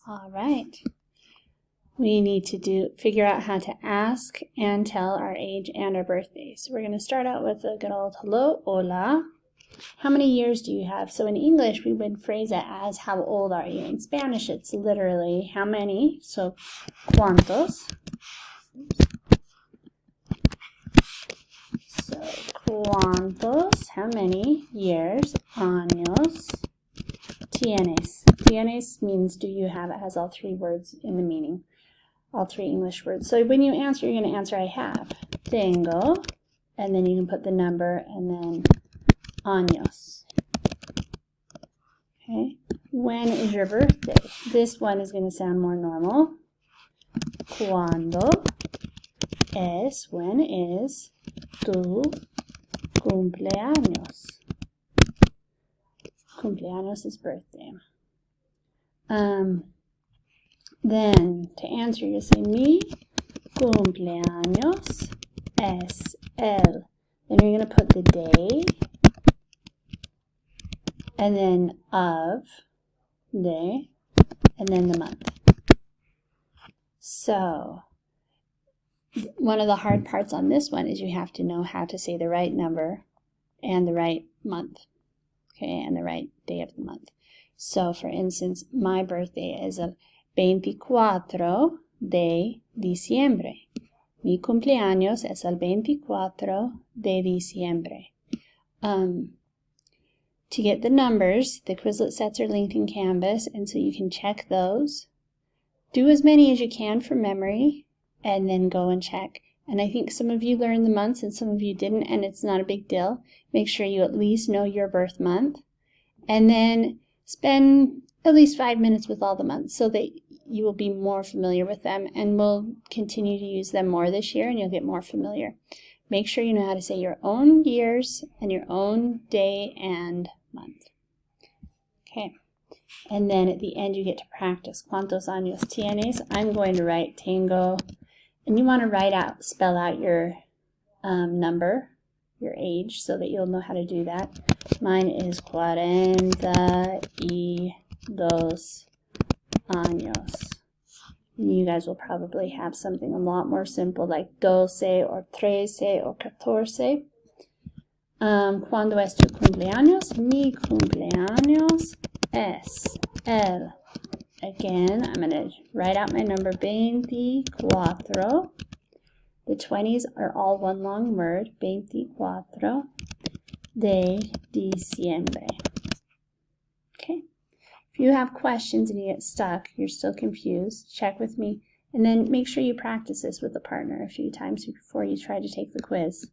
All right. We need to figure out how to ask and tell our age and our birthdays. We're going to start out with a good old hello, hola. How many years do you have? So in English, we would phrase it as how old are you? In Spanish, it's literally how many. So cuántos. So cuántos, how many years, años, tienes. Tienes means do you have. It has all three words in the meaning. All three English words. So when you answer, you're going to answer I have. Tengo, and then you can put the number and then años. Okay. When is your birthday? This one is going to sound more normal. ¿Cuándo es? When is tu cumpleaños? Cumpleaños is birthday. Then, to answer, you say, mi cumpleaños es el. Then you're going to put the day, and then of, de, and then the month. So, one of the hard parts on this one is you have to know how to say the right number and the right month, okay, and the right day of the month. So, for instance, my birthday is el 24 de diciembre. Mi cumpleaños es el 24 de diciembre. To get the numbers, the Quizlet sets are linked in Canvas, and so you can check those. Do as many as you can from memory, and then go and check. And I think some of you learned the months and some of you didn't, and it's not a big deal. Make sure you at least know your birth month. And then spend at least 5 minutes with all the months so that you will be more familiar with them, and we'll continue to use them more this year and you'll get more familiar. Make sure you know how to say your own years and your own day and month. Okay, and then at the end you get to practice. ¿Cuántos años tienes? I'm going to write tengo, and you want to spell out your number, your age, so that you'll know how to do that. Mine is 42 años. You guys will probably have something a lot more simple like 12 or 13 or 14. ¿Cuándo es tu cumpleaños? Mi cumpleaños es el. Again, I'm going to write out my number 24. The 20s are all one long word. 24 de diciembre. Okay. If you have questions and you get stuck, you're still confused, check with me, and then make sure you practice this with a partner a few times before you try to take the quiz.